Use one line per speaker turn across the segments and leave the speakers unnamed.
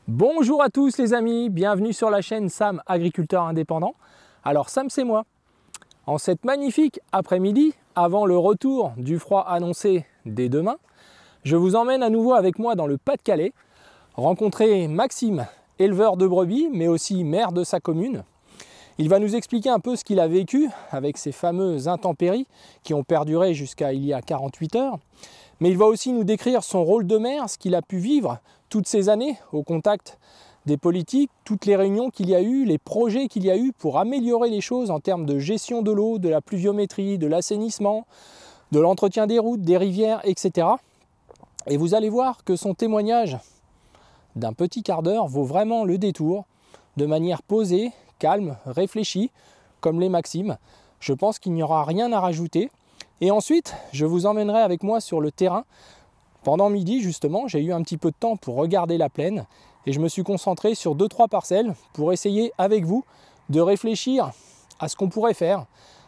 Bonjour à tous les amis, bienvenue sur la chaîne Sam Agriculteur Indépendant. Alors Sam, c'est moi. En cette magnifique après-midi, avant le retour du froid annoncé dès demain, je vous emmène à nouveau avec moi dans le Pas-de-Calais, rencontrer Maxime, éleveur de brebis, mais aussi maire de sa commune. Il va nous expliquer un peu ce qu'il a vécu avec ces fameuses intempéries qui ont perduré jusqu'à il y a 48 heures. Mais il va aussi nous décrire son rôle de maire, ce qu'il a pu vivre toutes ces années au contact des politiques, toutes les réunions qu'il y a eu, les projets qu'il y a eu pour améliorer les choses en termes de gestion de l'eau, de la pluviométrie, de l'assainissement, de l'entretien des routes, des rivières, etc. Et vous allez voir que son témoignage d'un petit quart d'heure vaut vraiment le détour, de manière posée, calme, réfléchie, comme les Maximes. Je pense qu'il n'y aura rien à rajouter. Et ensuite, je vous emmènerai avec moi sur le terrain. Pendant midi, justement, j'ai eu un petit peu de temps pour regarder la plaine et je me suis concentré sur 2-3 parcelles pour essayer avec vous de réfléchir à ce qu'on pourrait faire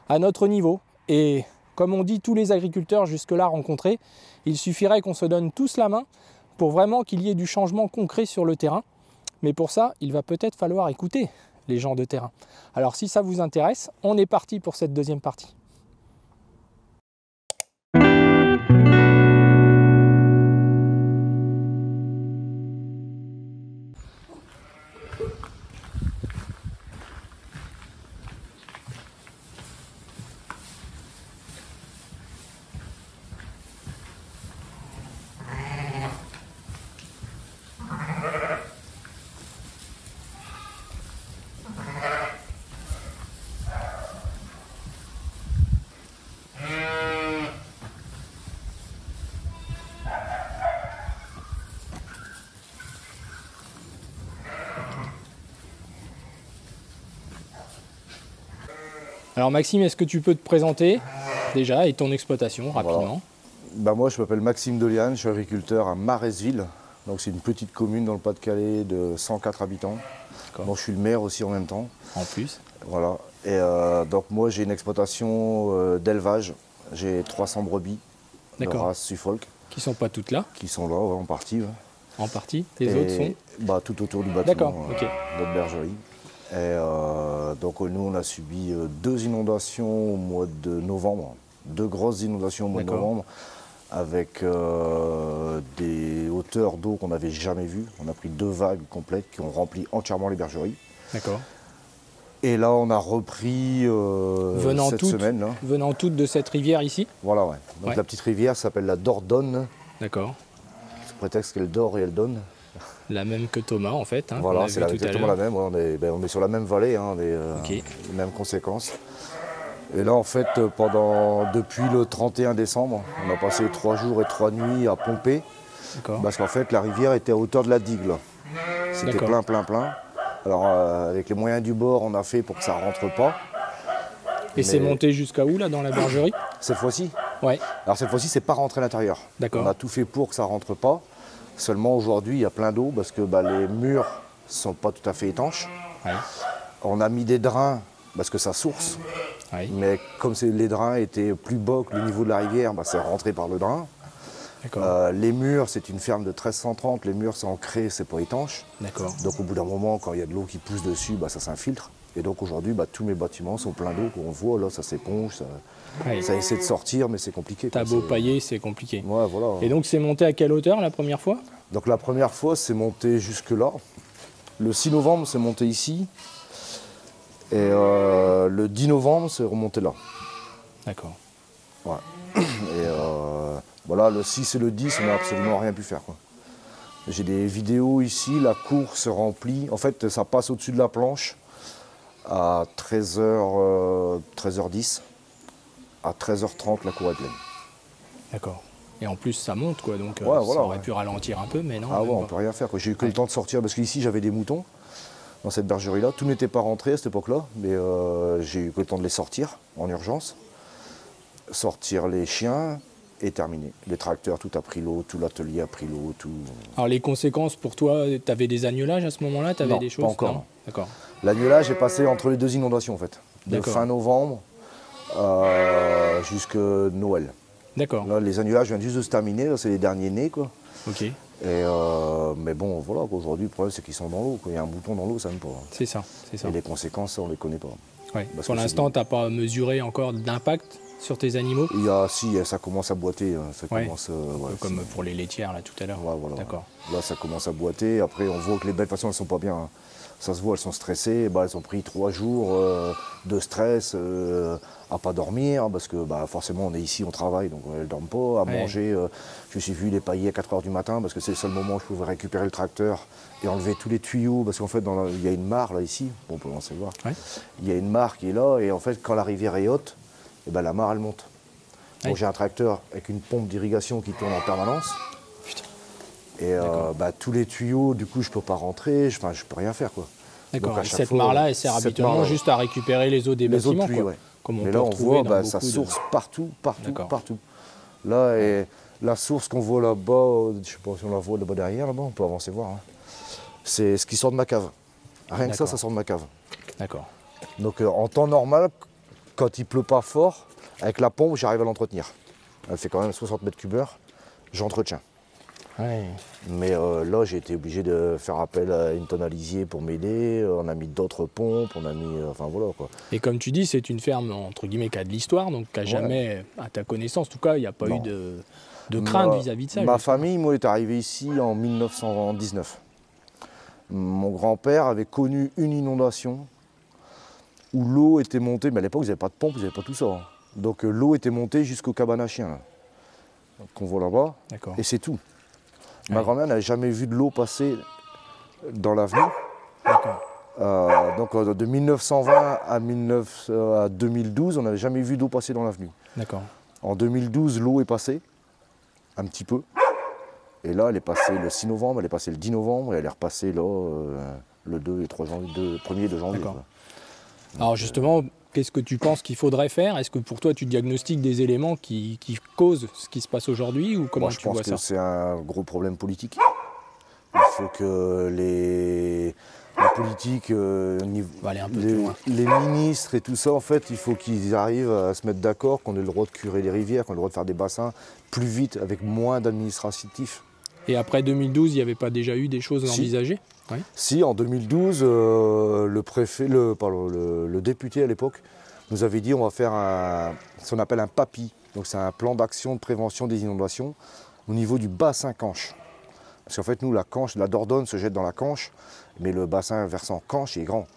à notre niveau. Et comme on dit tous les agriculteurs jusque-là rencontrés, il suffirait qu'on se donne tous la main pour vraiment qu'il y ait du changement concret sur le terrain. Mais pour ça, il va peut-être falloir écouter les gens de terrain. Alors si ça vous intéresse, on est parti pour cette deuxième partie. Alors Maxime, est-ce que tu peux te présenter déjà et ton exploitation rapidement?
Moi je m'appelle Maxime Deliane, je suis agriculteur à Maresville. Donc c'est une petite commune dans le Pas-de-Calais de 104 habitants. Donc je suis le maire aussi en même temps.
En plus.
Voilà. Et donc moi j'ai une exploitation d'élevage. J'ai 300 brebis de race Suffolk.
Qui sont pas toutes là?
Qui sont là en partie. Ouais.
En partie. Les autres sont
tout autour du bâtiment.
D'accord, ok.
Notre bergerie. Et donc nous on a subi 2 inondations au mois de novembre, 2 grosses inondations au mois de novembre, avec des hauteurs d'eau qu'on n'avait jamais vues. On a pris 2 vagues complètes qui ont rempli entièrement les bergeries.
D'accord.
Et là on a repris cette semaine. Là.
Venant toutes de cette rivière ici?
Voilà, ouais. Donc la petite rivière s'appelle la Dordogne.
D'accord.
Sous prétexte qu'elle dort et elle donne.
La même que Thomas en fait. Hein,
voilà, c'est exactement la même. On est sur la même vallée, hein, les mêmes conséquences. Et là, en fait, depuis le 31 décembre, on a passé 3 jours et 3 nuits à pomper. Parce qu'en fait, la rivière était à hauteur de la digue. C'était plein. Alors, avec les moyens du bord, on a fait pour que ça ne rentre pas.
Et c'est monté jusqu'à où, là, dans la bergerie?
Cette fois-ci?
Ouais.
Alors, cette fois-ci, c'est pas rentré à l'intérieur.
D'accord.
On a tout fait pour que ça ne rentre pas. Seulement aujourd'hui, il y a plein d'eau parce que les murs ne sont pas tout à fait étanches.
Ouais.
On a mis des drains parce que ça source. Ouais. Mais comme les drains étaient plus bas que le niveau de la rivière, c'est rentré par le drain. Les murs, c'est une ferme de 1330. Les murs, c'est ancré, c'est pas étanche. Donc au bout d'un moment, quand il y a de l'eau qui pousse dessus, ça s'infiltre. Et donc aujourd'hui, tous mes bâtiments sont pleins d'eau. On voit, là, ça s'éponge. Ça essaie de sortir, mais c'est compliqué.
T'as beau pailler, c'est compliqué.
Ouais, voilà.
Et donc c'est monté à quelle hauteur la première fois?
Donc la première fois, c'est monté jusque là. Le 6 novembre, c'est monté ici. Et le 10 novembre, c'est remonté là.
D'accord.
Ouais. Et voilà, le 6 et le 10, on n'a absolument rien pu faire. J'ai des vidéos ici, la cour se remplit. En fait, ça passe au-dessus de la planche à 13h10. À 13h30, la cour est pleine.
D'accord. Et en plus, ça monte, quoi, donc
ça
aurait pu ralentir un peu, mais non.
Ah ouais, on peut rien faire. J'ai eu que le temps de sortir, parce qu'ici, j'avais des moutons dans cette bergerie-là. Tout n'était pas rentré à cette époque-là, mais j'ai eu que le temps de les sortir en urgence. Sortir les chiens et terminer. Les tracteurs, tout a pris l'eau, tout l'atelier a pris l'eau, tout...
Alors les conséquences pour toi, tu avais des agnelages à ce moment-là? Tu avais des choses?
Pas encore. Non.
D'accord.
L'agnelage est passé entre les 2 inondations, en fait. De fin novembre jusqu'à Noël.
D'accord.
Là, les annulages viennent juste de se terminer, c'est les derniers nés, quoi.
Ok.
Mais bon, voilà, aujourd'hui, le problème, c'est qu'ils sont dans l'eau. Quand il y a un bouton dans l'eau, ça n'aime pas.
C'est ça, c'est ça.
Et les conséquences, ça, on ne les connaît pas.
Ouais. Pour l'instant, tu n'as pas mesuré encore d'impact sur tes animaux?
Ça commence à boiter.
Comme pour les laitières, là, tout à l'heure.
Ouais, voilà.
D'accord.
Là, ça commence à boiter. Après, on voit que les belles, de toute façon, elles ne sont pas bien. Hein. Ça se voit, elles sont stressées. Elles ont pris 3 jours de stress à pas dormir. Parce que forcément, on est ici, on travaille, donc elles ne dorment pas. À manger, je suis vu les pailler à 4 h du matin parce que c'est le seul moment où je pouvais récupérer le tracteur et enlever tous les tuyaux. Parce qu'en fait, il y a une mare là, ici. Bon, on peut commencer à le voir. Ouais. Il y a une mare qui est là. Et en fait, quand la rivière est haute, la mare, elle monte. Donc j'ai un tracteur avec une pompe d'irrigation qui tourne en permanence. Et tous les tuyaux, du coup, je ne peux pas rentrer, je ne peux rien faire, quoi.
D'accord, cette mare-là, elle sert habituellement juste à récupérer les eaux des bâtiments,
pluies,
quoi.
Comme mais là, on voit, ça source partout. Là, et la source qu'on voit là-bas, je ne sais pas si on la voit là-bas derrière, là-bas, on peut avancer voir. Hein. C'est ce qui sort de ma cave. Rien que ça sort de ma cave.
D'accord.
Donc en temps normal, quand il ne pleut pas fort, avec la pompe, j'arrive à l'entretenir. Elle fait quand même 60 mètres cubeurs, j'entretiens. Ouais. Mais là, j'ai été obligé de faire appel à une tonalisier pour m'aider. On a mis d'autres pompes, on a mis... Enfin voilà, quoi.
Et comme tu dis, c'est une ferme, entre guillemets, qui a de l'histoire, donc qui n'a jamais, à ta connaissance, en tout cas, il n'y a pas eu de crainte vis-à-vis de ça.
Ma famille, moi, est arrivée ici en 1919. Mon grand-père avait connu une inondation où l'eau était montée, mais à l'époque, ils n'avaient pas de pompe, ils n'avaient pas tout ça. Hein. Donc l'eau était montée jusqu'au cabane à chiens, qu'on voit là-bas, et c'est tout. Ma grand-mère n'avait jamais vu de l'eau passer dans l'avenue. Donc de 1920 à 2012, on n'avait jamais vu d'eau passer dans l'avenue. En 2012, l'eau est passée, un petit peu. Et là, elle est passée le 6 novembre, elle est passée le 10 novembre, et elle est repassée là, le 2 et 3 janvier, 1er et 2 janvier.
Alors justement, qu'est-ce que tu penses qu'il faudrait faire? Est-ce que pour toi, tu diagnostiques des éléments qui causent ce qui se passe aujourd'hui ou comment tu vois ça?
Je pense que c'est un gros problème politique. Il faut que les politiques, les ministres et tout ça, en fait, il faut qu'ils arrivent à se mettre d'accord, qu'on ait le droit de curer les rivières, qu'on ait le droit de faire des bassins plus vite, avec moins d'administratifs.
Et après 2012, il n'y avait pas déjà eu des choses envisagées?
Si, en 2012, le préfet, le député à l'époque, nous avait dit on va faire ce qu'on appelle un PAPI. Donc c'est un plan d'action de prévention des inondations au niveau du bassin Canche. Parce qu'en fait, nous, la Dordogne se jette dans la Canche, mais le bassin versant Canche est grand.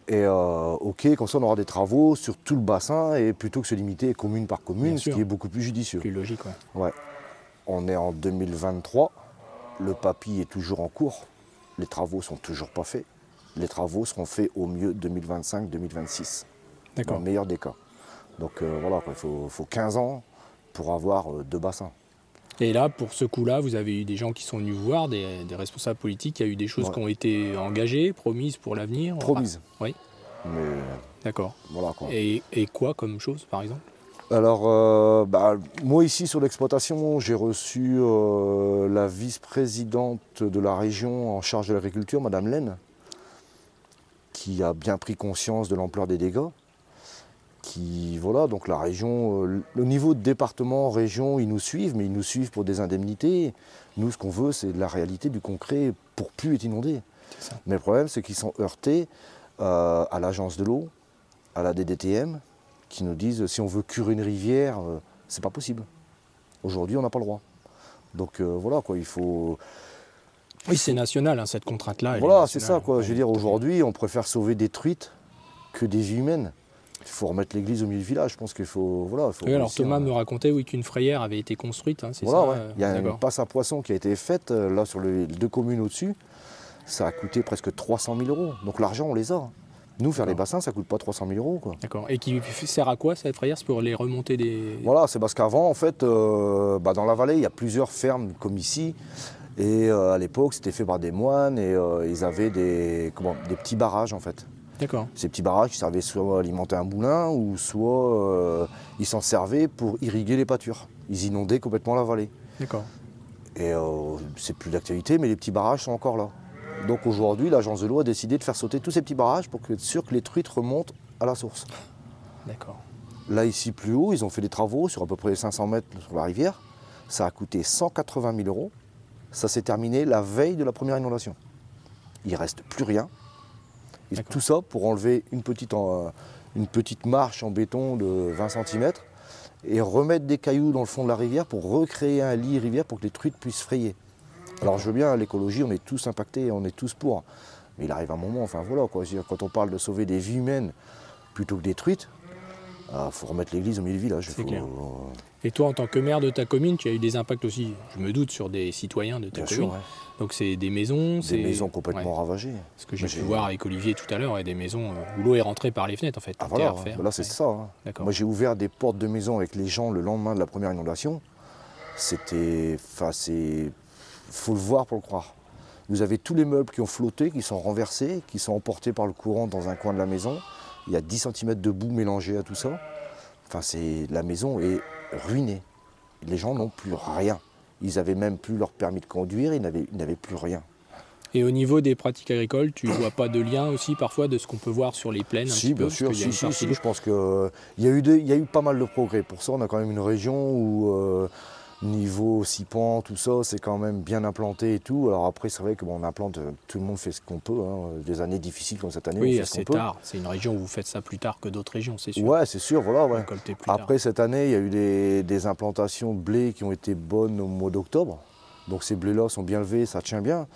Et comme ça, on aura des travaux sur tout le bassin, et plutôt que se limiter commune par commune, ce qui est beaucoup plus judicieux.
Plus logique,
ouais. On est en 2023, le PAPI est toujours en cours. Les travaux ne sont toujours pas faits. Les travaux seront faits au mieux 2025-2026, dans le meilleur des cas. Donc voilà, il faut 15 ans pour avoir 2 bassins.
Et là, pour ce coup-là, vous avez eu des gens qui sont venus vous voir, des responsables politiques, il y a eu des choses qui ont été engagées, promises pour l'avenir?
Promises.
Oui.
Mais
d'accord.
Voilà, quoi.
Et quoi comme chose, par exemple?
Alors, moi ici sur l'exploitation, j'ai reçu la vice-présidente de la région en charge de l'agriculture, Madame Laine, qui a bien pris conscience de l'ampleur des dégâts. Donc la région, au niveau de département, région, ils nous suivent, mais ils nous suivent pour des indemnités. Nous, ce qu'on veut, c'est de la réalité, du concret, pour plus être inondé. Mais le problème, c'est qu'ils sont heurtés à l'agence de l'eau, à la DDTM, qui nous disent si on veut curer une rivière, c'est pas possible. Aujourd'hui, on n'a pas le droit. Donc voilà, quoi, il faut...
Oui, c'est national, hein, cette contrainte-là.
Voilà, c'est ça, quoi. Je veux dire, aujourd'hui, on préfère sauver des truites que des vies humaines. Il faut remettre l'église au milieu du village, je pense qu'il faut... Voilà,
oui, alors Thomas me racontait qu'une frayère avait été construite, hein, c'est
voilà,
ça?
Ouais. Il y a une passe à poissons qui a été faite, là, sur les 2 communes au-dessus. Ça a coûté presque 300 000 €. Donc l'argent, on les a. Nous, faire les bassins, ça ne coûte pas 300 000 €.
D'accord. Et qui sert à quoi, cette frayère? C'est pour les remontées des...
Voilà, c'est parce qu'avant, en fait, dans la vallée, il y a plusieurs fermes comme ici. Et à l'époque, c'était fait par des moines et ils avaient des petits barrages, en fait.
D'accord.
Ces petits barrages qui servaient soit à alimenter un moulin ou soit ils s'en servaient pour irriguer les pâtures. Ils inondaient complètement la vallée.
D'accord.
Et c'est plus d'actualité, mais les petits barrages sont encore là. Donc aujourd'hui, l'agence de l'eau a décidé de faire sauter tous ces petits barrages pour être sûr que les truites remontent à la source.
D'accord.
Là, ici, plus haut, ils ont fait des travaux sur à peu près 500 mètres sur la rivière. Ça a coûté 180 000 €. ça s'est terminé la veille de la première inondation. Il ne reste plus rien. Et tout ça pour enlever une petite marche en béton de 20 cm et remettre des cailloux dans le fond de la rivière pour recréer un lit rivière pour que les truites puissent frayer. Alors je veux bien, l'écologie, on est tous impactés, on est tous pour. Mais il arrive un moment, enfin voilà, quoi. Quand on parle de sauver des vies humaines plutôt que des truites, il faut remettre l'église au milieu du village.
C'est clair. Et toi, en tant que maire de ta commune, tu as eu des impacts aussi, je me doute, sur des citoyens de ta commune. Sûr, ouais. Donc c'est des maisons...
Des maisons complètement ravagées.
Ce que j'ai pu voir avec Olivier tout à l'heure, et des maisons où l'eau est rentrée par les fenêtres en fait.
Ah voilà, là c'est ça. Hein. Moi j'ai ouvert des portes de maison avec les gens le lendemain de la première inondation. C'était... Enfin c'est... Faut le voir pour le croire. Vous avez tous les meubles qui ont flotté, qui sont renversés, qui sont emportés par le courant dans un coin de la maison. Il y a 10 cm de boue mélangée à tout ça. Enfin la maison est ruinée. Les gens n'ont plus rien. Ils n'avaient même plus leur permis de conduire, ils n'avaient plus rien.
Et au niveau des pratiques agricoles, tu ne vois pas de lien aussi parfois de ce qu'on peut voir sur les plaines?
Si, bien sûr, si, je pense qu'il y a eu pas mal de progrès. Pour ça, on a quand même une région où, niveau Sipan, tout ça, c'est quand même bien implanté et tout. Alors après, c'est vrai qu'on implante, tout le monde fait ce qu'on peut. Hein. Des années difficiles comme cette année,
oui,
on fait ce qu'on peut.
Tard. C'est une région où vous faites ça plus tard que d'autres régions, c'est sûr.
Ouais, c'est sûr, voilà. Ouais. Après, cette année, il y a eu des implantations de blé qui ont été bonnes au mois d'octobre. Donc ces blés-là sont bien levés, ça tient bien.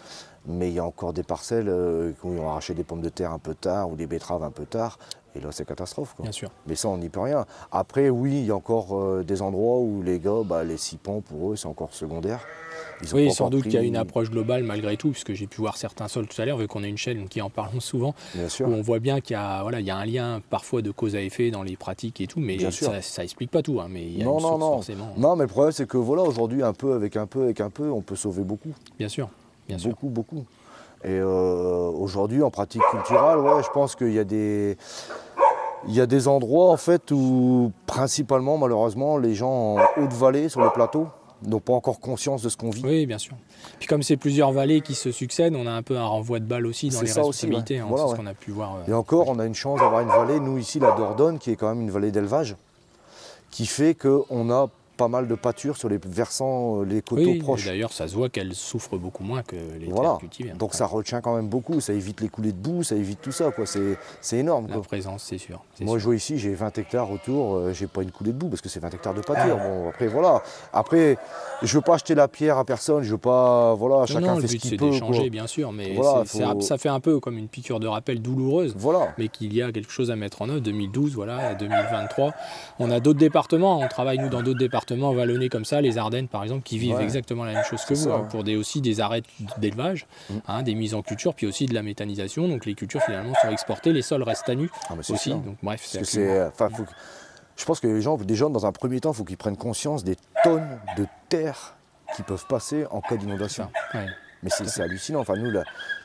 Mais il y a encore des parcelles où ils ont arraché des pommes de terre un peu tard ou des betteraves un peu tard. Et là, c'est catastrophe, quoi.
Bien sûr.
Mais ça, on n'y peut rien. Après, oui, il y a encore des endroits où les gars, les Sipans, pour eux, c'est encore secondaire.
Oui, sans doute qu'il y a une approche globale malgré tout, puisque j'ai pu voir certains sols tout à l'heure, vu qu'on a une chaîne qui en parle souvent, où on voit bien qu'il y a, il y a un lien parfois de cause à effet dans les pratiques et tout, mais ça explique pas tout. Hein, mais il y a une source forcément.
Non, mais le problème, c'est que voilà, aujourd'hui, avec un peu, on peut sauver beaucoup.
Bien sûr. Bien sûr.
Beaucoup. Et aujourd'hui, en pratique culturelle, ouais, je pense qu'il y a des endroits en fait où principalement, malheureusement, les gens en haute vallée, sur le plateau, n'ont pas encore conscience de ce qu'on vit.
Oui, bien sûr. Puis comme c'est plusieurs vallées qui se succèdent, on a un peu un renvoi de balle aussi dans les responsabilités.
Aussi, ouais.
Hein,
voilà,
c'est ce qu'on a pu voir.
Et encore, on a une chance d'avoir une vallée, nous ici, la Dordogne, qui est quand même une vallée d'élevage, qui fait qu'on a pas mal de pâture sur les versants, les coteaux proches.
D'ailleurs, ça se voit qu'elle souffre beaucoup moins que les terres cultivées.
Donc ça retient quand même beaucoup, ça évite les coulées de boue, ça évite tout ça, quoi. C'est énorme.
La présence, c'est sûr.
Moi, je vois ici, j'ai 20 hectares autour, j'ai pas une coulée de boue parce que c'est 20 hectares de pâture. Bon, après, voilà. Après, je veux pas acheter la pierre à personne, je veux pas, voilà, chacun fait ce qu'il peut.
Le but, c'est d'échanger, bien sûr, mais ça fait un peu comme une piqûre de rappel douloureuse, mais qu'il y a quelque chose à mettre en œuvre. 2012, voilà, 2023. On a d'autres départements, on travaille, nous, dans d'autres départements vallonnés comme ça, les Ardennes par exemple, qui vivent exactement la même chose que vous, pour aussi des arrêts d'élevage, des mises en culture, puis aussi de la méthanisation. Donc les cultures finalement sont exportées, les sols restent à nu aussi. Donc bref,
je pense que les gens, déjà dans un premier temps, il faut qu'ils prennent conscience des tonnes de terre qui peuvent passer en cas d'inondation. Mais c'est hallucinant. Enfin,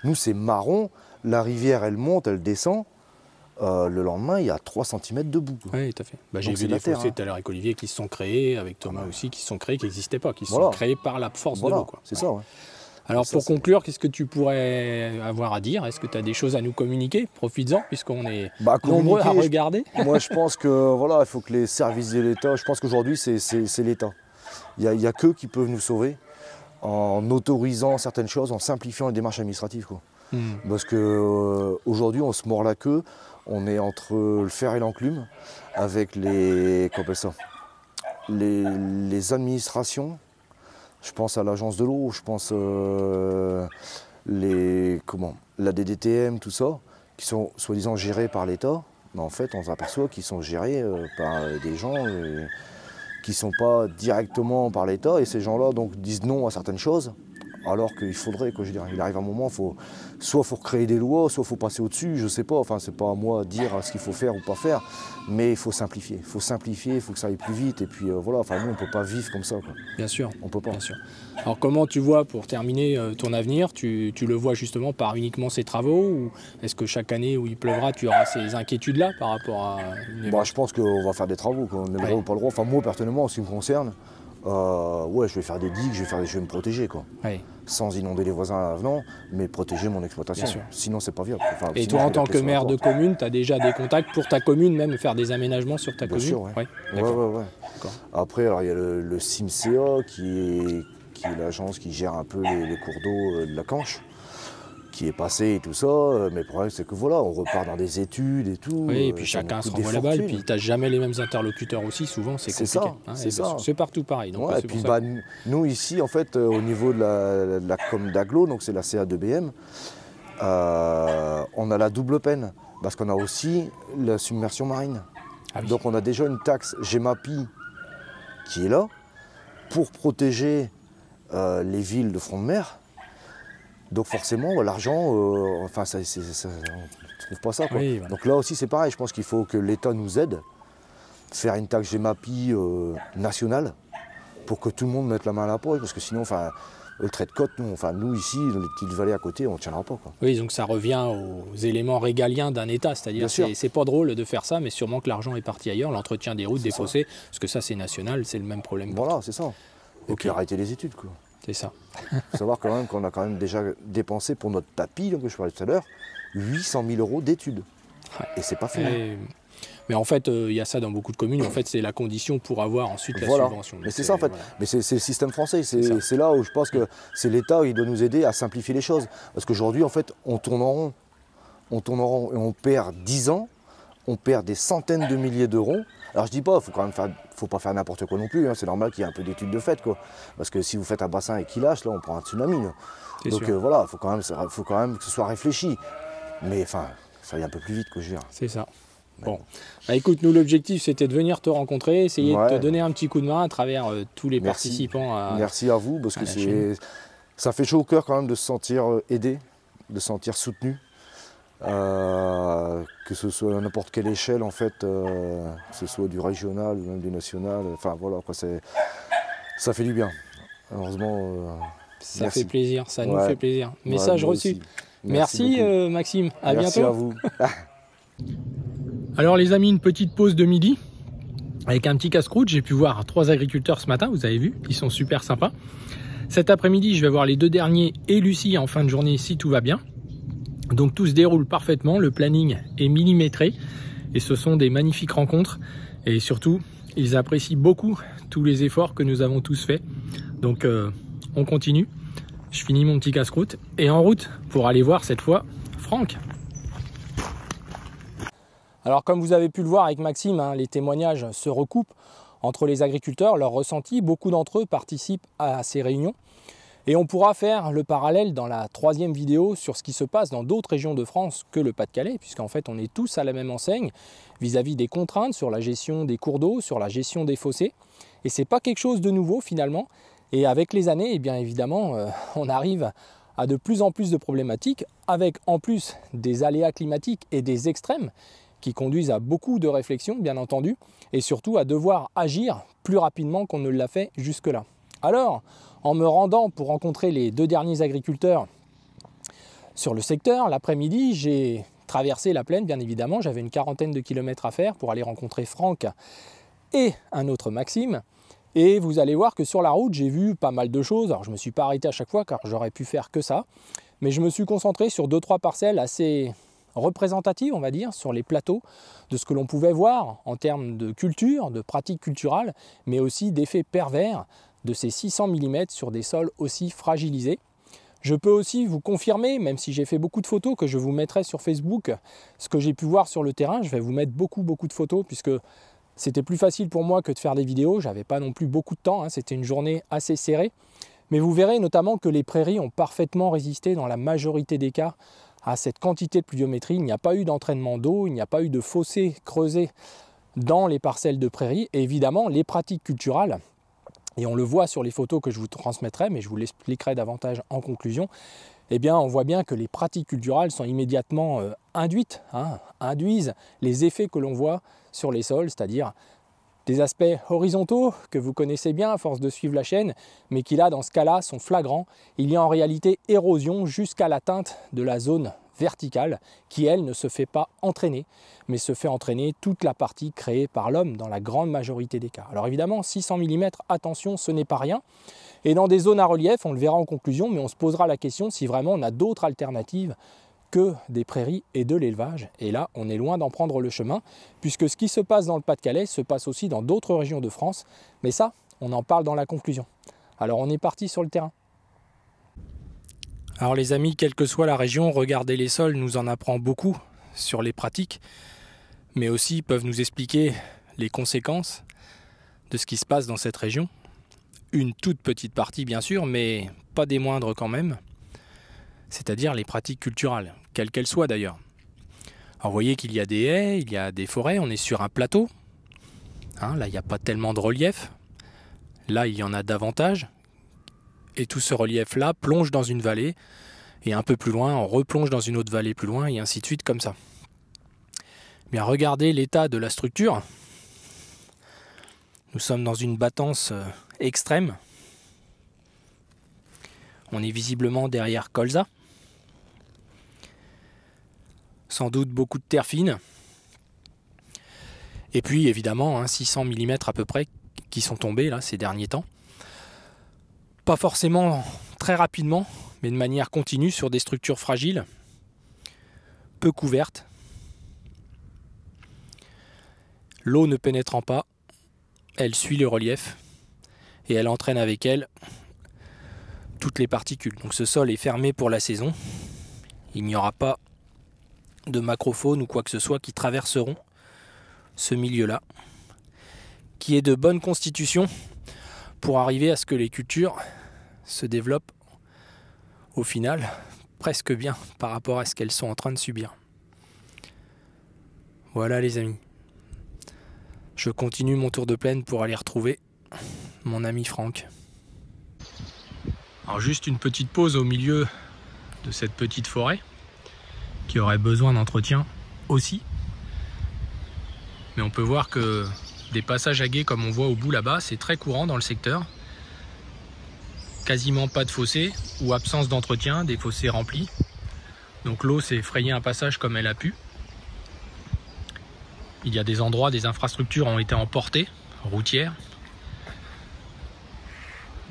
nous c'est marron, la rivière elle monte, elle descend. Le lendemain, il y a 3 cm de boue.
Oui, tout à fait. J'ai vu des fossés tout à l'heure avec Olivier qui se sont créés, avec Thomas aussi, qui se sont créés, qui n'existaient pas, qui se sont créés par la force de l'eau.
C'est ça, ouais.
Alors pour conclure, qu'est-ce que tu pourrais avoir à dire? Est-ce que tu as des choses à nous communiquer? Profites-en, puisqu'on est nombreux à regarder.
Moi, je pense que voilà, il faut que les services de l'État, je pense qu'aujourd'hui, c'est l'État. Il n'y a qu'eux qui peuvent nous sauver en autorisant certaines choses, en simplifiant les démarches administratives, quoi. Parce qu'aujourd'hui, on se mord la queue. On est entre le fer et l'enclume avec les administrations. Je pense à l'agence de l'eau, je pense la DDTM, tout ça, qui sont soi-disant gérés par l'État. Mais en fait, on s'aperçoit qu'ils sont gérés par des gens qui ne sont pas directement par l'État. Et ces gens-là donc disent non à certaines choses. Alors qu'il faudrait, quoi, je veux dire, il arrive un moment, soit il faut recréer des lois, soit il faut passer au-dessus, je ne sais pas, enfin c'est pas à moi de dire ce qu'il faut faire ou pas faire, mais il faut simplifier, il faut que ça aille plus vite, et puis voilà, enfin nous on ne peut pas vivre comme ça, quoi.
Bien sûr.
On peut pas.
Bien sûr. Alors comment tu vois, pour terminer, ton avenir, tu le vois justement par uniquement ces travaux, ou est-ce que chaque année où il pleuvra, tu auras ces inquiétudes-là par rapport à
je pense qu'on va faire des travaux, qu'on ait le droit ou pas le droit, enfin moi personnellement en ce qui me concerne, je vais faire des digues, je vais me protéger, quoi. Sans inonder les voisins avenant, mais protéger mon exploitation. Sinon, c'est pas viable. Enfin,
et toi, en tant que maire de commune, tu as déjà des contacts pour ta commune, même faire des aménagements sur ta commune?
Bien sûr, ouais. Après, alors, il y a le CIMCA qui qui est l'agence qui gère un peu les cours d'eau de la Canche, qui est passé et tout ça, mais le problème c'est que voilà, on repart dans des études et tout.
Oui, et puis chacun se renvoie la balle, puis tu n'as jamais les mêmes interlocuteurs aussi, souvent c'est compliqué.
C'est ça.
C'est partout pareil. Donc,
ouais, et puis nous ici, en fait, au niveau de la com d'agglo, donc c'est la CA2BM, on a la double peine, parce qu'on a aussi la submersion marine. Ah oui. Donc on a déjà une taxe GEMAPI qui est là, pour protéger les villes de front de mer. Donc forcément, l'argent, enfin, on ne trouve pas ça, quoi. Oui, voilà. Donc là aussi, c'est pareil. Je pense qu'il faut que l'État nous aide, faire une taxe GEMAPI nationale, pour que tout le monde mette la main à la poche, parce que sinon, enfin, le trait de côte, nous ici, dans les petites vallées à côté, on ne tiendra pas, quoi.
Oui, donc ça revient aux éléments régaliens d'un État, c'est-à-dire c'est pas drôle de faire ça, mais sûrement que l'argent est parti ailleurs, l'entretien des routes, des fossés, parce que ça c'est national, c'est le même problème.
Voilà, c'est ça. Et puis arrêter les études, quoi.
C'est ça.
Il faut savoir quand même qu'on a quand même déjà dépensé pour notre tapis, donc je parlais tout à l'heure, 800 000 € d'études. Ouais. Et c'est pas fini.
Mais en fait, il y a ça dans beaucoup de communes. En fait, c'est la condition pour avoir ensuite la subvention.
Mais c'est ça en fait. Voilà. Mais c'est le système français. C'est là où je pense que c'est l'État qui doit nous aider à simplifier les choses. Parce qu'aujourd'hui, en fait, on tourne en rond. On tourne en rond et on perd 10 ans. On perd des centaines de milliers d'euros. Alors je dis pas, faut pas faire n'importe quoi non plus. Hein. C'est normal qu'il y ait un peu d'études de fait, quoi. Parce que si vous faites un bassin et qu'il lâche, là, on prend un tsunami. Donc voilà, faut quand même que ce soit réfléchi. Mais enfin, ça aille un peu plus vite, quoi, je veux dire.
C'est ça. Bon, bah, écoute, nous l'objectif c'était de venir te rencontrer, essayer de te donner un petit coup de main à travers tous les participants.
Merci à vous, parce que ça fait chaud au cœur quand même de se sentir aidé, de se sentir soutenu. Que ce soit à n'importe quelle échelle en fait, que ce soit du régional ou même du national, enfin voilà, quoi, ça fait du bien. Heureusement,
ça fait plaisir, ça nous fait plaisir. Message reçu. Merci Maxime, à bientôt.
Merci à vous.
Alors les amis, une petite pause de midi avec un petit casse-croûte. J'ai pu voir 3 agriculteurs ce matin, vous avez vu, ils sont super sympas. Cet après-midi, je vais voir les 2 derniers et Lucie en fin de journée si tout va bien. Donc tout se déroule parfaitement, le planning est millimétré et ce sont des magnifiques rencontres et surtout ils apprécient beaucoup tous les efforts que nous avons tous faits. Donc on continue, je finis mon petit casse-croûte et en route pour aller voir cette fois Franck. Alors comme vous avez pu le voir avec Maxime, hein, les témoignages se recoupent entre les agriculteurs, leurs ressentis, beaucoup d'entre eux participent à ces réunions. Et on pourra faire le parallèle dans la 3e vidéo sur ce qui se passe dans d'autres régions de France que le Pas-de-Calais, puisqu'en fait on est tous à la même enseigne vis-à-vis des contraintes sur la gestion des cours d'eau, sur la gestion des fossés. Et c'est pas quelque chose de nouveau finalement. Et avec les années, eh bien évidemment, on arrive à de plus en plus de problématiques, avec en plus des aléas climatiques et des extrêmes qui conduisent à beaucoup de réflexions, bien entendu, et surtout à devoir agir plus rapidement qu'on ne l'a fait jusque-là. Alors, en me rendant pour rencontrer les 2 derniers agriculteurs sur le secteur, l'après-midi, j'ai traversé la plaine, bien évidemment. J'avais une 40aine de kilomètres à faire pour aller rencontrer Franck et un autre Maxime. Et vous allez voir que sur la route, j'ai vu pas mal de choses. Alors, je ne me suis pas arrêté à chaque fois car j'aurais pu faire que ça. Mais je me suis concentré sur 2-3 parcelles assez représentatives, on va dire, sur les plateaux de ce que l'on pouvait voir en termes de culture, de pratiques culturales, mais aussi d'effets pervers de ces 600 mm sur des sols aussi fragilisés. Je peux aussi vous confirmer, même si j'ai fait beaucoup de photos, que je vous mettrai sur Facebook ce que j'ai pu voir sur le terrain. Je vais vous mettre beaucoup de photos puisque c'était plus facile pour moi que de faire des vidéos. J'avais pas non plus beaucoup de temps, hein. C'était une journée assez serrée. Mais vous verrez notamment que les prairies ont parfaitement résisté dans la majorité des cas à cette quantité de pluviométrie. Il n'y a pas eu d'entraînement d'eau, il n'y a pas eu de fossés creusés dans les parcelles de prairies. Et évidemment, les pratiques culturales, et on le voit sur les photos que je vous transmettrai, mais je vous l'expliquerai davantage en conclusion, eh bien on voit bien que les pratiques culturales sont immédiatement induites, hein, induisent les effets que l'on voit sur les sols, c'est-à-dire des aspects horizontaux que vous connaissez bien à force de suivre la chaîne, mais qui là, dans ce cas-là, sont flagrants. Il y a en réalité érosion jusqu'à l'atteinte de la zone verticale qui, elle, ne se fait pas entraîner, mais se fait entraîner toute la partie créée par l'homme dans la grande majorité des cas. Alors évidemment, 600 mm, attention, ce n'est pas rien. Et dans des zones à relief, on le verra en conclusion, mais on se posera la question si vraiment on a d'autres alternatives que des prairies et de l'élevage. Et là, on est loin d'en prendre le chemin, puisque ce qui se passe dans le Pas-de-Calais se passe aussi dans d'autres régions de France. Mais ça, on en parle dans la conclusion. Alors on est parti sur le terrain. Alors les amis, quelle que soit la région, regarder les sols nous en apprend beaucoup sur les pratiques, mais aussi peuvent nous expliquer les conséquences de ce qui se passe dans cette région. Une toute petite partie bien sûr, mais pas des moindres quand même, c'est-à-dire les pratiques culturelles, quelles qu'elles soient d'ailleurs. Alors vous voyez qu'il y a des haies, il y a des forêts, on est sur un plateau. Là, il n'y a pas tellement de relief. Là, il y en a davantage. Et tout ce relief-là plonge dans une vallée. Et un peu plus loin, on replonge dans une autre vallée plus loin, et ainsi de suite comme ça. Bien, regardez l'état de la structure. Nous sommes dans une battance extrême. On est visiblement derrière colza. Sans doute beaucoup de terre fine. Et puis évidemment 600 mm à peu près qui sont tombés là ces derniers temps. Pas forcément très rapidement, mais de manière continue sur des structures fragiles, peu couvertes. L'eau ne pénétrant pas, elle suit le relief et elle entraîne avec elle toutes les particules. Donc ce sol est fermé pour la saison. Il n'y aura pas de macrofaune ou quoi que ce soit qui traverseront ce milieu-là, qui est de bonne constitution pour arriver à ce que les cultures se développent au final presque bien par rapport à ce qu'elles sont en train de subir. Voilà les amis. Je continue mon tour de plaine pour aller retrouver mon ami Franck. Alors juste une petite pause au milieu de cette petite forêt qui aurait besoin d'entretien aussi. Mais on peut voir que des passages à gué comme on voit au bout là-bas, c'est très courant dans le secteur. Quasiment pas de fossés ou absence d'entretien, des fossés remplis. Donc l'eau s'est frayé un passage comme elle a pu. Il y a des endroits, des infrastructures ont été emportées, routières.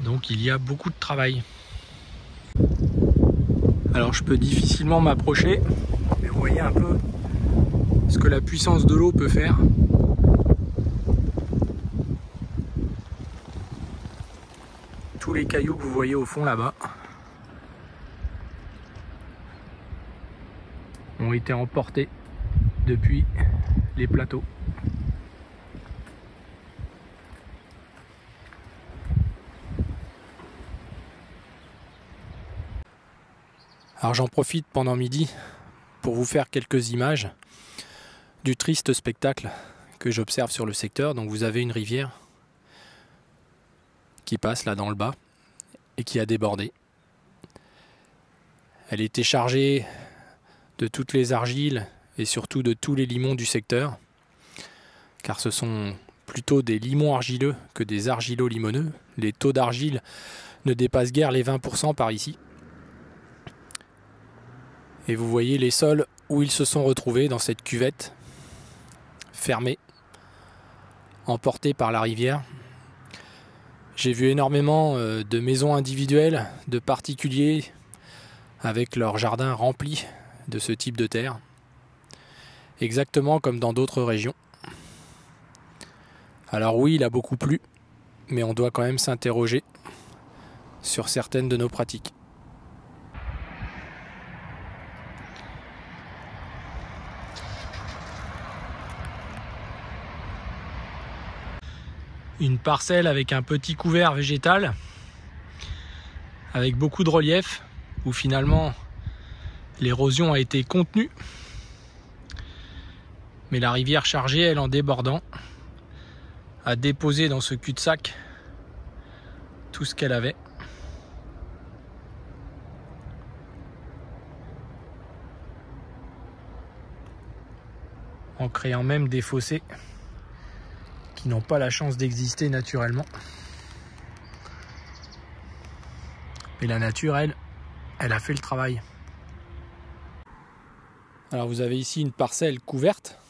Donc il y a beaucoup de travail. Alors je peux difficilement m'approcher, mais vous voyez un peu ce que la puissance de l'eau peut faire. Tous les cailloux que vous voyez au fond là-bas ont été emportés depuis les plateaux. Alors j'en profite pendant midi pour vous faire quelques images du triste spectacle que j'observe sur le secteur. Donc vous avez une rivière qui passe là dans le bas et qui a débordé. Elle était chargée de toutes les argiles et surtout de tous les limons du secteur, car ce sont plutôt des limons argileux que des argilo-limoneux. Les taux d'argile ne dépassent guère les 20% par ici. Et vous voyez les sols où ils se sont retrouvés dans cette cuvette fermée, emportée par la rivière. J'ai vu énormément de maisons individuelles, de particuliers avec leur jardin rempli de ce type de terre, exactement comme dans d'autres régions. Alors oui, il a beaucoup plu, mais on doit quand même s'interroger sur certaines de nos pratiques. Une parcelle avec un petit couvert végétal, avec beaucoup de relief, où finalement l'érosion a été contenue, mais la rivière chargée, elle en débordant, a déposé dans ce cul-de-sac tout ce qu'elle avait. En créant même des fossés qui n'ont pas la chance d'exister naturellement. Mais la nature, elle a fait le travail. Alors vous avez ici une parcelle couverte.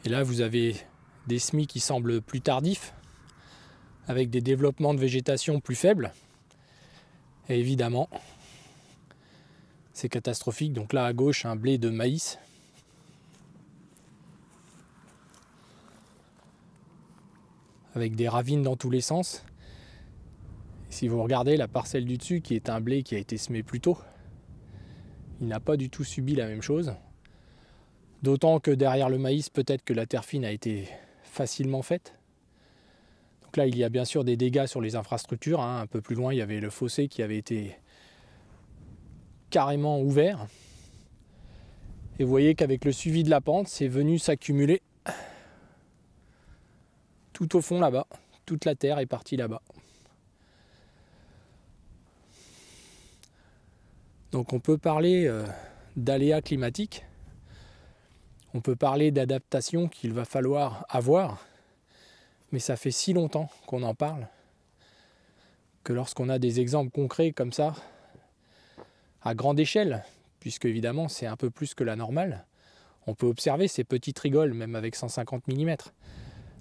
Et là vous avez des semis qui semblent plus tardifs, avec des développements de végétation plus faibles. Et évidemment, c'est catastrophique. Donc là à gauche, un blé de maïs. Avec des ravines dans tous les sens. Si vous regardez la parcelle du dessus qui est un blé qui a été semé plus tôt, il n'a pas du tout subi la même chose. D'autant que derrière le maïs, peut-être que la terre fine a été facilement faite. Donc là, il y a bien sûr des dégâts sur les infrastructures. Un peu plus loin, il y avait le fossé qui avait été carrément ouvert. Et vous voyez qu'avec le suivi de la pente, c'est venu s'accumuler tout au fond là-bas. Toute la terre est partie là-bas. Donc on peut parler d'aléas climatiques, on peut parler d'adaptation qu'il va falloir avoir, mais ça fait si longtemps qu'on en parle que lorsqu'on a des exemples concrets comme ça, à grande échelle, puisque évidemment c'est un peu plus que la normale, on peut observer ces petites rigoles même avec 150 mm.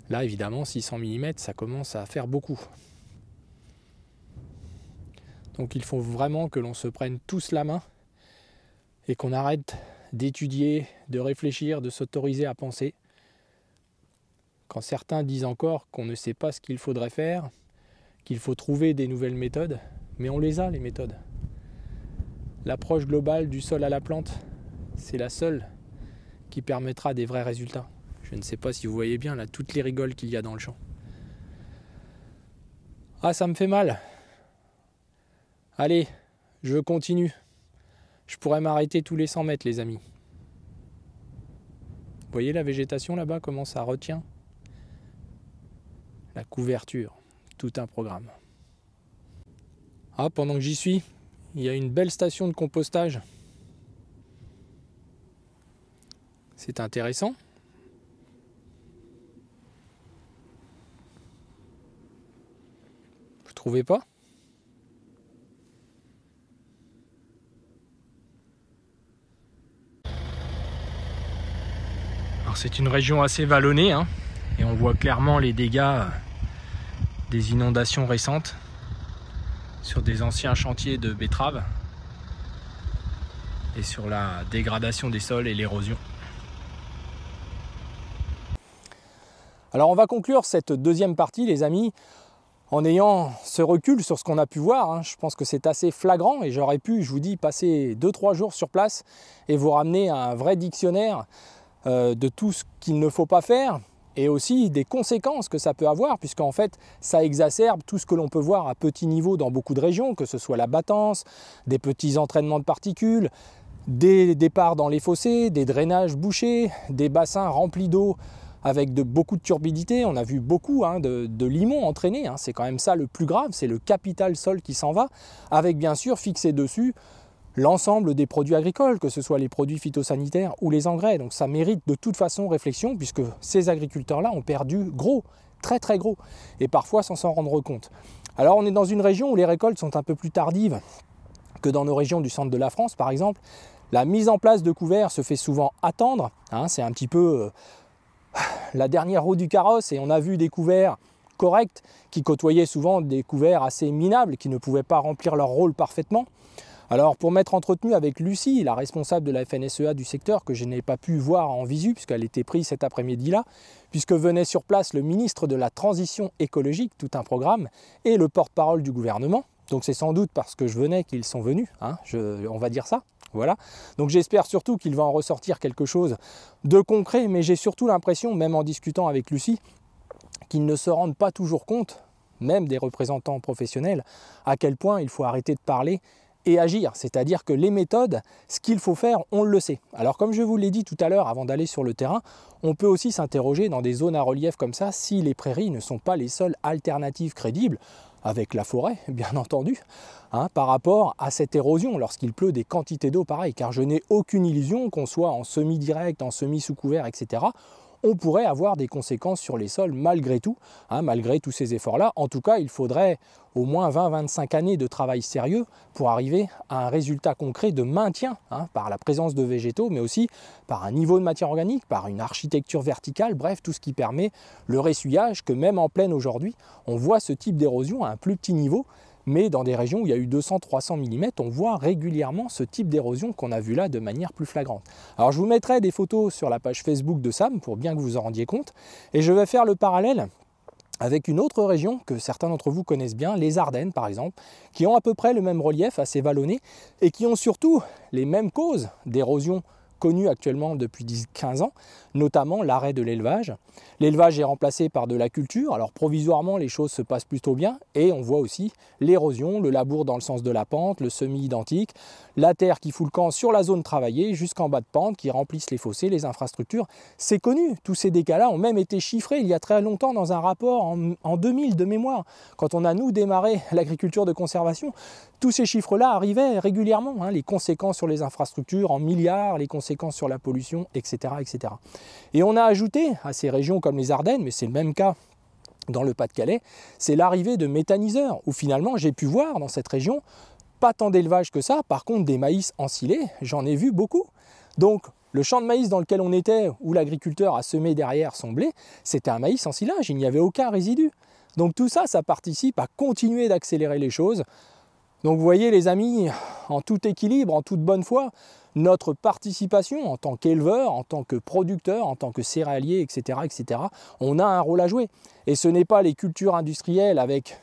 Là évidemment 600 mm ça commence à faire beaucoup. Donc il faut vraiment que l'on se prenne tous la main et qu'on arrête d'étudier, de réfléchir, de s'autoriser à penser. Quand certains disent encore qu'on ne sait pas ce qu'il faudrait faire, qu'il faut trouver des nouvelles méthodes, mais on les a les méthodes. L'approche globale du sol à la plante, c'est la seule qui permettra des vrais résultats. Je ne sais pas si vous voyez bien là toutes les rigoles qu'il y a dans le champ. Ah, ça me fait mal. Allez, je continue. Je pourrais m'arrêter tous les 100 mètres, les amis. Vous voyez la végétation là-bas, comment ça retient? La couverture, tout un programme. Ah, pendant que j'y suis, il y a une belle station de compostage. C'est intéressant. Vous trouvez pas ? Alors c'est une région assez vallonnée, hein, et on voit clairement les dégâts des inondations récentes sur des anciens chantiers de betteraves et sur la dégradation des sols et l'érosion. Alors on va conclure cette deuxième partie, les amis, en ayant ce recul sur ce qu'on a pu voir. Hein. Je pense que c'est assez flagrant et j'aurais pu, je vous dis, passer 2-3 jours sur place et vous ramener un vrai dictionnaire de tout ce qu'il ne faut pas faire et aussi des conséquences que ça peut avoir, puisqu'en fait ça exacerbe tout ce que l'on peut voir à petit niveau dans beaucoup de régions, que ce soit la battance, des petits entraînements de particules, des départs dans les fossés, des drainages bouchés, des bassins remplis d'eau avec beaucoup de turbidité. On a vu beaucoup de limons entraînés, hein. C'est quand même ça le plus grave, c'est le capital sol qui s'en va, avec bien sûr fixé dessus l'ensemble des produits agricoles, que ce soit les produits phytosanitaires ou les engrais. Donc ça mérite de toute façon réflexion, puisque ces agriculteurs-là ont perdu gros, très très gros, et parfois sans s'en rendre compte. Alors on est dans une région où les récoltes sont un peu plus tardives que dans nos régions du centre de la France, par exemple. La mise en place de couverts se fait souvent attendre, hein, c'est un petit peu la dernière roue du carrosse, et on a vu des couverts corrects qui côtoyaient souvent des couverts assez minables, qui ne pouvaient pas remplir leur rôle parfaitement. Alors pour m'être entretenu avec Lucie, la responsable de la FNSEA du secteur, que je n'ai pas pu voir en visu puisqu'elle était prise cet après-midi-là, puisque venait sur place le ministre de la Transition écologique, tout un programme, et le porte-parole du gouvernement. Donc c'est sans doute parce que je venais qu'ils sont venus, hein, on va dire ça. Voilà. Donc j'espère surtout qu'il va en ressortir quelque chose de concret, mais j'ai surtout l'impression, même en discutant avec Lucie, qu'ils ne se rendent pas toujours compte, même des représentants professionnels, à quel point il faut arrêter de parler et agir, c'est-à-dire que les méthodes, ce qu'il faut faire, on le sait. Alors comme je vous l'ai dit tout à l'heure avant d'aller sur le terrain, on peut aussi s'interroger dans des zones à relief comme ça si les prairies ne sont pas les seules alternatives crédibles, avec la forêt bien entendu, hein, par rapport à cette érosion lorsqu'il pleut des quantités d'eau pareilles, car je n'ai aucune illusion qu'on soit en semi-direct, en semi-sous couvert, etc., on pourrait avoir des conséquences sur les sols malgré tout, hein, malgré tous ces efforts-là. En tout cas, il faudrait au moins 20-25 années de travail sérieux pour arriver à un résultat concret de maintien, hein, par la présence de végétaux, mais aussi par un niveau de matière organique, par une architecture verticale, bref, tout ce qui permet le ressuyage, que même en plaine aujourd'hui, on voit ce type d'érosion à un plus petit niveau, mais dans des régions où il y a eu 200-300 mm, on voit régulièrement ce type d'érosion qu'on a vu là de manière plus flagrante. Alors je vous mettrai des photos sur la page Facebook de SAM pour bien que vous en rendiez compte, et je vais faire le parallèle avec une autre région que certains d'entre vous connaissent bien, les Ardennes par exemple, qui ont à peu près le même relief, assez vallonné, et qui ont surtout les mêmes causes d'érosion connues actuellement depuis 10-15 ans, notamment l'arrêt de l'élevage. L'élevage est remplacé par de la culture, alors provisoirement les choses se passent plutôt bien, et on voit aussi l'érosion, le labour dans le sens de la pente, le semi-identique, la terre qui fout le camp sur la zone travaillée jusqu'en bas de pente, qui remplissent les fossés, les infrastructures. C'est connu, tous ces dégâts-là ont même été chiffrés il y a très longtemps dans un rapport en 2000 de mémoire, quand on a nous démarré l'agriculture de conservation. Tous ces chiffres-là arrivaient régulièrement, hein, les conséquences sur les infrastructures en milliards, les conséquences sur la pollution, etc., etc. Et on a ajouté à ces régions comme les Ardennes, mais c'est le même cas dans le Pas-de-Calais, c'est l'arrivée de méthaniseurs, où finalement j'ai pu voir dans cette région pas tant d'élevage que ça, par contre des maïs ensilés, j'en ai vu beaucoup. Donc le champ de maïs dans lequel on était, où l'agriculteur a semé derrière son blé, c'était un maïs en silage, il n'y avait aucun résidu. Donc tout ça, ça participe à continuer d'accélérer les choses. Donc vous voyez les amis, en tout équilibre, en toute bonne foi, notre participation en tant qu'éleveur, en tant que producteur, en tant que céréalier, etc., on a un rôle à jouer. Et ce n'est pas les cultures industrielles avec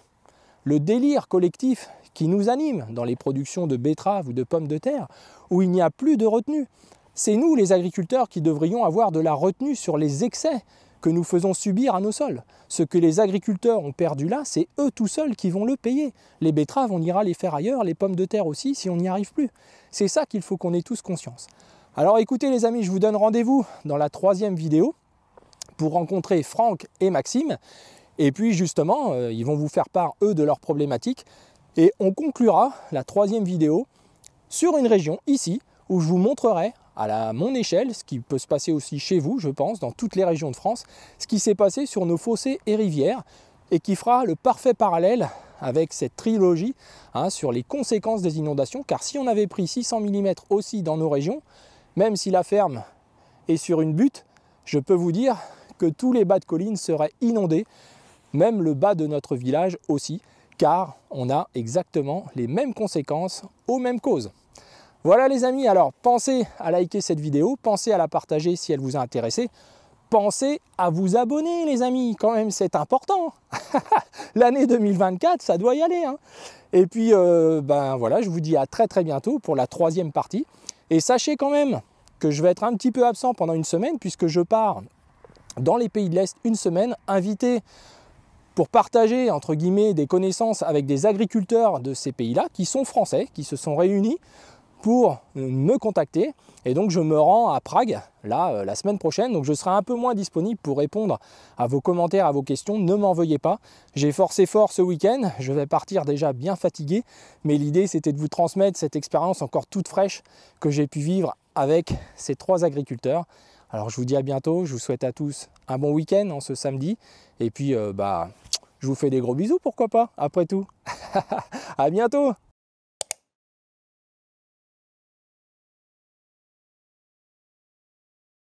le délire collectif qui nous anime dans les productions de betteraves ou de pommes de terre, où il n'y a plus de retenue. C'est nous, les agriculteurs, qui devrions avoir de la retenue sur les excès que nous faisons subir à nos sols. Ce que les agriculteurs ont perdu là, c'est eux tout seuls qui vont le payer. Les betteraves, on ira les faire ailleurs, les pommes de terre aussi, si on n'y arrive plus. C'est ça qu'il faut qu'on ait tous conscience. Alors écoutez les amis, je vous donne rendez-vous dans la 3e vidéo pour rencontrer Franck et Maxime. Et puis justement, ils vont vous faire part, eux, de leurs problématiques. Et on conclura la 3e vidéo sur une région, ici, où je vous montrerai à mon échelle, ce qui peut se passer aussi chez vous, je pense, dans toutes les régions de France, ce qui s'est passé sur nos fossés et rivières, et qui fera le parfait parallèle avec cette trilogie sur les conséquences des inondations, car si on avait pris 600 mm aussi dans nos régions, même si la ferme est sur une butte, je peux vous dire que tous les bas de collines seraient inondés, même le bas de notre village aussi, car on a exactement les mêmes conséquences aux mêmes causes. Voilà les amis, alors pensez à liker cette vidéo, pensez à la partager si elle vous a intéressé, pensez à vous abonner les amis, quand même c'est important. L'année 2024, ça doit y aller. Hein. Et puis voilà, je vous dis à très bientôt pour la 3e partie. Et sachez quand même que je vais être un petit peu absent pendant une semaine puisque je pars dans les pays de l'Est une semaine, invité pour partager entre guillemets des connaissances avec des agriculteurs de ces pays-là qui sont français, qui se sont réunis pour me contacter. Et donc je me rends à Prague, là, la semaine prochaine. Donc je serai un peu moins disponible pour répondre à vos commentaires, à vos questions. Ne m'en veuillez pas. J'ai forcé fort ce week-end. Je vais partir déjà bien fatigué. Mais l'idée, c'était de vous transmettre cette expérience encore toute fraîche que j'ai pu vivre avec ces 3 agriculteurs. Alors je vous dis à bientôt. Je vous souhaite à tous un bon week-end en ce samedi. Et puis, je vous fais des gros bisous, pourquoi pas, après tout. À bientôt.